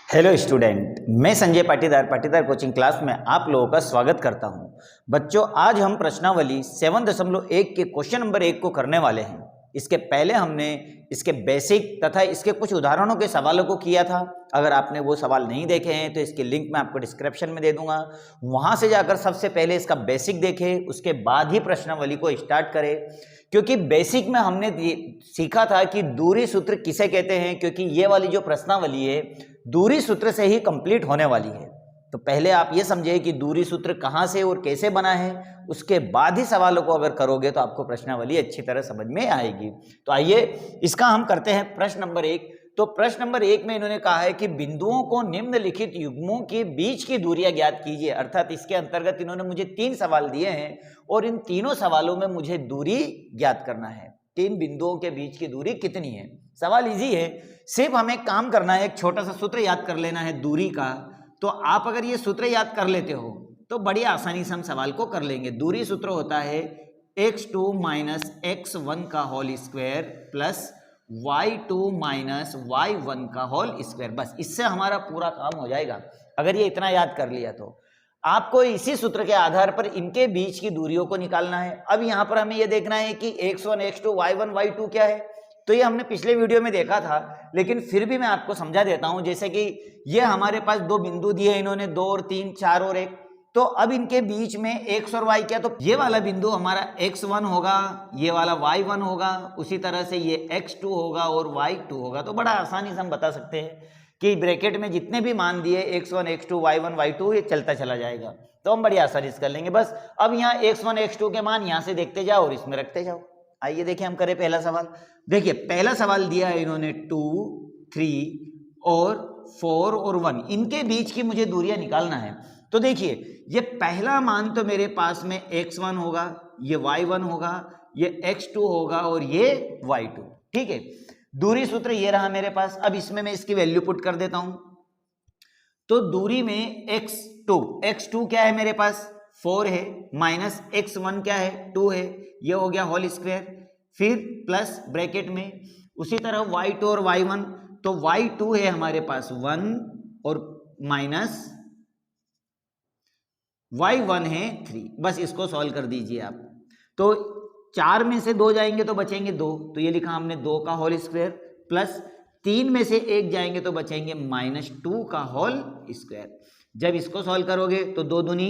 Hello student, मैं Sanjay Patidar coaching class में आप लोगों का स्वागत करता हूं। बच्चों, आज हम प्रश्नावली 7.1 के क्वेश्चन नंबर 1 को करने वाले हैं। इसके पहले हमने इसके बेसिक तथा इसके कुछ उदाहरणों के सवालों को किया था। अगर आपने वो सवाल नहीं देखे हैं तो इसके लिंक मैं आपको डिस्क्रिप्शन में दे दूंगा, वहां से जाकर सबसे पहले इसका बेसिक देखें, उसके बाद ही प्रश्नावली को स्टार्ट करें। क्योंकि बेसिक में हमने सीखा था कि दूरी सूत्र किसे कहते हैं, क्योंकि ये वाली जो प्रश्नावली है दूरी सूत्र से ही कंप्लीट होने वाली है। तो पहले आप ये समझिए कि दूरी सूत्र कहाँ से और कैसे बना है, उसके बाद ही सवालों को अगर करोगे तो आपको प्रश्नावली अच्छी तरह समझ में आएगी। तो आइए इसका हम करते हैं प्रश्न नंबर 1। तो प्रश्न नंबर 1 में इन्होंने कहा है कि बिंदुओं को निम्नलिखित युग्मों के बीच की दूरियां ज्ञात कीजिए। अर्थात इसके अंतर्गत इन्होंने मुझे 3 सवाल दिए हैं और इन तीनों सवालों में मुझे दूरी ज्ञात करना है। 3 बिंदुओं के बीच की दूरी कितनी है। सवाल इजी है, सिर्फ हमें काम करना है, एक छोटा सा सूत्र याद कर लेना है दूरी का। तो आप अगर ये सूत्र याद कर लेते हो तो बड़ी आसानी से हम सवाल को कर लेंगे। दूरी सूत्र होता है x2 माइनस x1 का whole square plus y2 minus y1 का होल स्क्वायर। बस इससे हमारा पूरा काम हो जाएगा अगर ये इतना याद कर लिया तो। आपको इसी सूत्र के आधार पर इनके बीच की दूरियों को निकालना है। अब यहां पर हमें यह देखना है कि x1 x2 y1 y2 क्या है। तो ये हमने पिछले वीडियो में देखा था, लेकिन फिर भी मैं आपको समझा देता हूं। जैसे कि ये हमारे पास 2 बिंदु दिए इन्होंने, 2 और 3, 4 और 1। तो अब इनके बीच में x और y क्या, तो ये वाला बिंदु हमारा x1 होगा, ये वाला y1 होगा, उसी तरह से ये x2 होगा और y2 होगा। तो बड़ा आसानी से हम बता सकते हैं कि ब्रैकेट में जितने भी मान दिए x1 x2 y1 y2 ये चलता चला जाएगा। तो हम बड़ी आसानी से कर लेंगे। बस अब यहाँ x1 x2 के मान यहाँ से देखते जाओ और इसमें रखते जाओ। आइए देखिए हम करें पहला सवाल। देखिए पहला सवाल दिया है इन्होंने 2, 3 और 4 और 1, इनके बीच की मुझे दूरियां निकालना है। तो देखिए ये पहला मान तो मेरे पास में x1 होगा, ये y1 होगा, ये x2 होगा और ये y2। ठीक है, दूरी सूत्र ये रहा मेरे पास। अब इसमें मैं इसकी वैल्यू पुट कर देता हूं। तो दूरी में x2 क्या है मेरे पास 4 है, माइनस x1 क्या है 2 है, ये हो गया होल स्क्वायर, फिर प्लस ब्रैकेट में उसी तरह y2 और y1। तो y2 है हमारे पास 1 और माइनस y1 है 3। बस इसको सॉल्व कर दीजिए आप। तो 4 में से 2 जाएंगे तो बचेंगे 2, तो ये लिखा हमने 2 का होल स्क्वायर, प्लस 3 में से 1 जाएंगे तो बचेंगे -2 का होल स्क्वायर। जब इसको सॉल्व करोगे तो 2 दूनी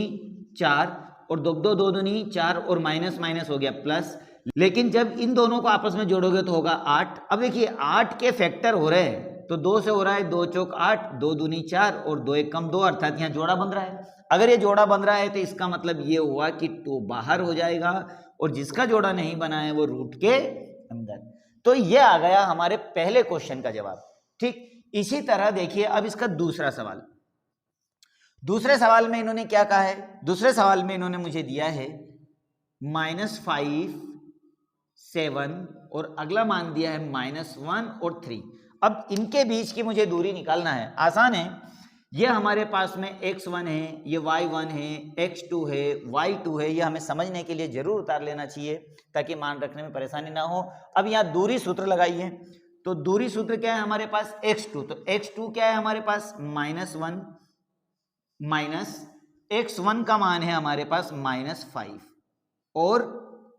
4 और 2 2 दूनी 4 और माइनस माइनस हो गया प्लस। लेकिन जब इन दोनों को आपस में जोड़ोगे तो होगा 8। अब देखिए 8 के फैक्टर हो रहे हैं, तो 2 से हो रहा है 2 चौक 8, 2 दूनी 4 और 2 एक कम 2, अर्थात यहाँ जोड़ा बन रहा है। अगर ये जोड़ा बन रहा है तो इसका मतलब ये हुआ कि 2 बाहर हो जाएगा और जिसका जोड़ा नहीं बना है वो रूट के अंदर। तो ये आ गया हमारे पहले क्वेश्चन का जवाब। ठीक, इसी तरह देखिए अब इसका दूसरा सवाल। दूसरे सवाल में इन्होंने क्या कहा है, दूसरे सवाल में इन्होंने मुझे दिया है -5, 7 और अगला मान दिया है -1 और 3। अब इनके बीच की मुझे दूरी निकालना है। आसान है, ये हमारे पास में x1 है, ये y1 है, x2 है, y2 है। ये हमें समझने के लिए जरूर उतार लेना चाहिए ताकि मान रखने में परेशानी ना हो। अब यहाँ दूरी सूत्र लगाइए। तो दूरी सूत्र क्या है हमारे पास x2, तो x2 क्या है हमारे पास -1 माइनस x1 का मान है हमारे पास -5 और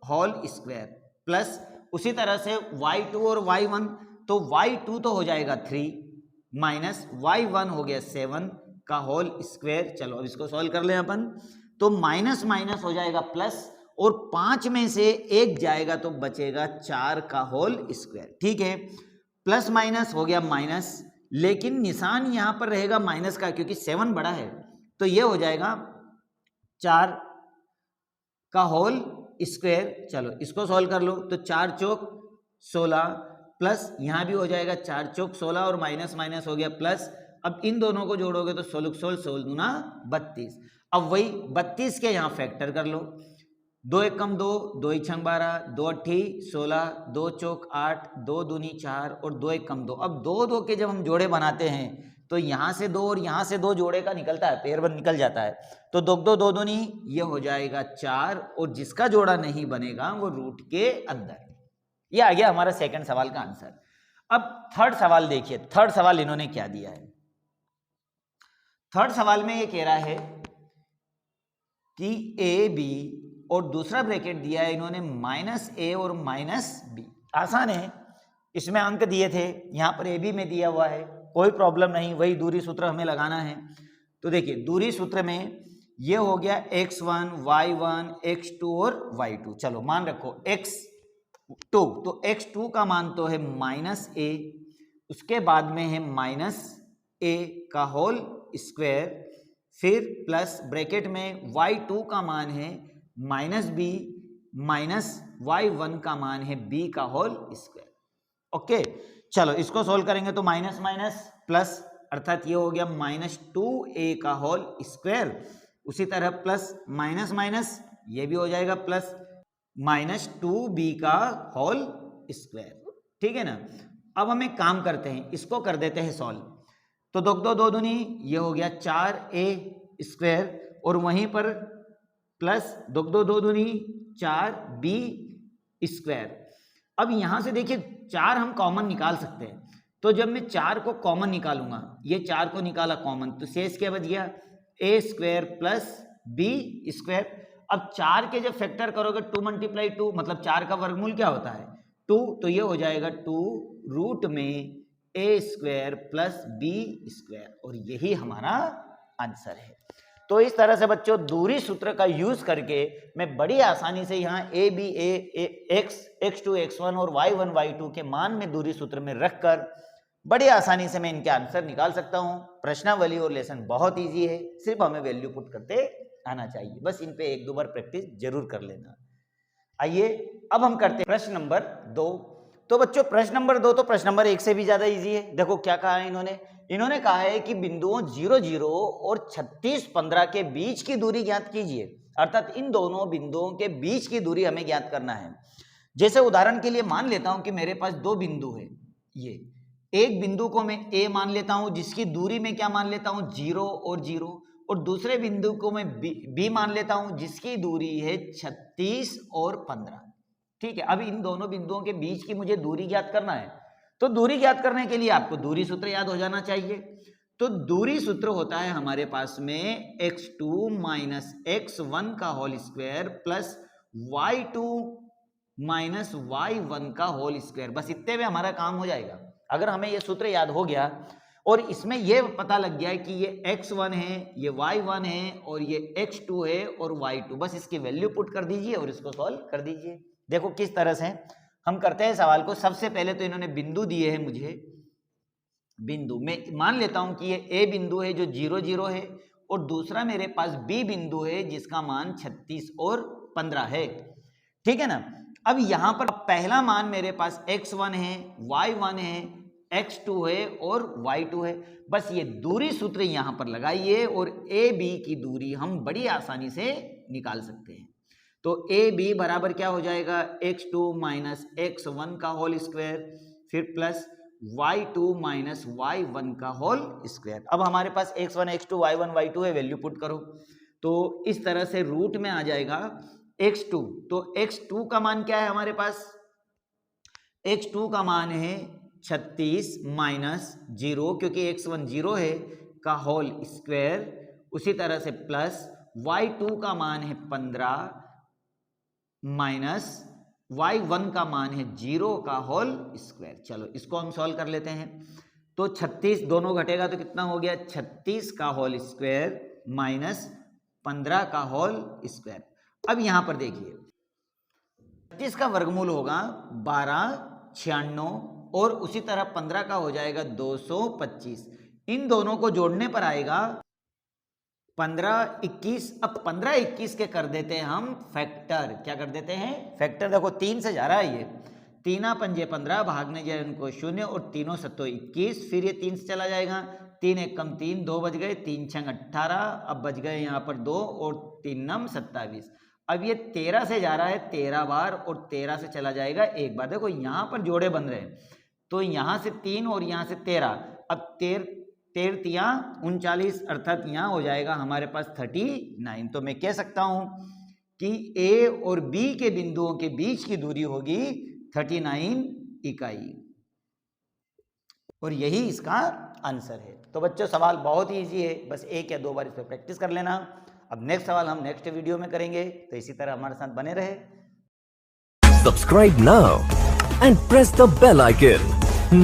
होल स्क्वायर, प्लस उसी तरह से y2 और y1। तो y2 तो हो जाएगा 3 माइनस y1 हो गया 7 का होल स्क्वायर। चलो अब इसको सॉल्व कर लें अपन। तो माइनस माइनस हो जाएगा प्लस और 5 में से 1 जाएगा तो बचेगा 4 का होल स्क्वायर। ठीक है, प्लस माइनस हो गया माइनस, लेकिन निशान यहां पर रहेगा माइनस का क्योंकि 7 बड़ा है। तो ये हो जाएगा 4 का होल स्क्वायर। चलो इसको सॉल्व कर लो। तो 4 चौक 16 प्लस यहां भी हो जाएगा 4 चौक 16 और माइनस माइनस हो गया प्लस। अब इन दोनों को जोड़ोगे तो 16 16 दूना 32। अब वही 32 के यहां फैक्टर कर लो। 2 एक कम 2, 2 एक छंग 12, 2 अट्ठी 16, 2 चौक 8, 2 दूनी 4 और 2 एक कम 2। अब 2 2 के जब हम जोड़े बनाते हैं तो यहां से 2 और यहां से 2 जोड़े का निकलता है, पेयरबंद निकल जाता है। तो 2 2 2 दूनी ये हो जाएगा 4 और जिसका जोड़ा नहीं बनेगा वो रूट के अंदर। ये आ गया हमारा सेकंड सवाल का आंसर। अब थर्ड सवाल देखिए, थर्ड सवाल इन्होंने क्या दिया है। थर्ड सवाल में ये कह रहा है कि ए बी और दूसरा ब्रैकेट दिया है इन्होंने -a और -b। आसान है, इसमें अंक दिए थे, यहाँ पर ए बी में दिया हुआ है, कोई प्रॉब्लम नहीं, वही दूरी सूत्र हमें लगाना है। तो देखिए दूरी सूत्र में ये हो गया x1 y1 x2 और y2। चलो मान रखो x2, तो x2 का मान तो है -a, उसके बाद में है -a का होल स्क्वायर, फिर प्लस ब्रैकेट में y2 का मान है -b माइनस y1 का मान है b का होल स्क्वायर। ओके, चलो इसको सोल्व करेंगे तो माइनस माइनस प्लस, अर्थात ये हो गया -2a का होल स्क्वायर, उसी तरह प्लस माइनस माइनस ये भी हो जाएगा प्लस -2b का होल स्क्वायर। ठीक है ना। अब हम एक काम करते हैं, इसको कर देते हैं सॉल्व। तो दो दूनी ये हो गया 4a स्क्वायर, और वहीं पर प्लस दो दूनी 4b स्क्वायर। अब यहां से देखिए 4 हम कॉमन निकाल सकते हैं, तो जब मैं 4 को कॉमन निकालूंगा, ये 4 को निकाला कॉमन, तो शेष क्या बच गया a square plus b square. अब 4 के जब फैक्टर करोगे 2 × 2 मतलब 4 का वर्गमूल क्या होता है 2, तो ये हो जाएगा 2 रूट में a square plus b square, और यही हमारा आंसर है। तो इस तरह से बच्चों दूरी सूत्र का यूज करके मैं बड़ी आसानी से यहाँ a b x x2 x1 और y1 y2 के मान में दूरी सूत्र में रखकर बड़ी आसानी से मैं इनके आंसर निकाल सकता हूँ। प्रश्नावली और लेसन बहुत इजी है, सिर्फ हमें वैल्यू पुट करते आना चाहिए, बस इन पे 1-2 बार प्रैक्टिस जरूर कर लेना। आइए अब हम करते हैं प्रश्न नंबर 2। तो बच्चों प्रश्न नंबर 2 तो प्रश्न नंबर 1 से भी ज्यादा इजी है। देखो क्या कहा है इन्होंने कहा है कि बिंदुओं 0 0 और 36 15 के बीच की दूरी ज्ञात कीजिए, अर्थात इन दोनों बिंदुओं के बीच की दूरी हमें ज्ञात करना है। जैसे उदाहरण के लिए मान लेता हूं कि मेरे पास 2 बिंदु है, ये एक बिंदु को मैं a मान लेता हूं जिसकी दूरी में क्या मान लेता हूं 0 और 0, और दूसरे बिंदु को मैं b मान लेता हूं जिसकी दूरी है 36 और 15। ठीक है, अब इन दोनों बिंदुओं के बीच की मुझे दूरी ज्ञात करना है, तो दूरी ज्ञात करने के लिए आपको दूरी सूत्र याद हो जाना चाहिए। तो दूरी सूत्र होता है हमारे पास में x2 माइनस x1 का whole square plus y2 minus y1 का होल स्क्वायर। बस इतने में हमारा काम हो जाएगा। अगर हमें ये सूत्र याद हो गया और इसमें ये पता लग गया कि ये x1 है, ये y1 है और ये x2 है और y2, बस इसकी वैल्यू पुट कर दीजिए और इसको सॉल्व कर दीजिए। देखो किस तरह से हम करते हैं सवाल को। सबसे पहले तो इन्होंने बिंदु दिए हैं मुझे, बिंदु मैं मान लेता हूं कि ये a बिंदु है जो 0 0 है, और दूसरा मेरे पास b बिंदु है जिसका मान 36 और 15 है। ठीक है ना। अब यहां पर पहला मान मेरे पास x1 है, y1 है, x2 है और y2 है। बस ये दूरी सूत्र यहां पर लगाइए और a b की दूरी हम बड़ी आसानी से निकाल सकते हैं। तो ए बी बराबर क्या हो जाएगा x2 माइनस x1 का होल स्क्वायर, फिर प्लस y2 माइनस y1 का होल स्क्वायर। अब हमारे पास x1 x2 y1 y2 है, वैल्यू पुट करो तो इस तरह से रूट में आ जाएगा x2। तो x2 का मान क्या है हमारे पास, x2 का मान है 36 माइनस 0 क्योंकि x1 0 है का होल स्क्वायर, उसी तरह से प्लस y2 का मान है 15 माइनस y1 का मान है 0 का होल स्क्वायर। चलो इसको हम सॉल्व कर लेते हैं। तो 36 दोनों घटेगा तो कितना हो गया 36 का होल स्क्वायर माइनस 15 का होल स्क्वायर। अब यहां पर देखिए 36 का वर्गमूल होगा 12 96 और उसी तरह 15 का हो जाएगा 225। इन दोनों को जोड़ने पर आएगा 15 21। अब 15 21 के कर देते हैं हम फैक्टर। क्या कर देते हैं फैक्टर। देखो 3 से जा रहा है ये, 3 पंजे 15 भागने जाए उनको 0 और 3 7 21, फिर ये 3 से चला जाएगा, 3 1 कम 3 2 बज गए, 3 6 18, अब बच गए यहाँ पर 2 और 3 9 27। अब ये 13 से जा रहा है 13 बार और 13 से चला जाएगा एक बार। देखो यहाँ पर जोड़े बन रहे हैं, तो यहाँ से 3 और यहाँ से 13, अब 13 39 अर्थात यहाँ हो जाएगा हमारे पास 39। तो मैं कह सकता हूं कि A और B के बिंदुओं के बीच की दूरी होगी 39 इकाई, और यही इसका आंसर है। तो बच्चों सवाल बहुत ही ईजी है, बस 1 या 2 बार इस पर प्रैक्टिस कर लेना। अब नेक्स्ट सवाल हम नेक्स्ट वीडियो में करेंगे, तो इसी तरह हमारे साथ बने रहे। Subscribe now and press the bell icon.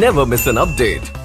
Never miss an update.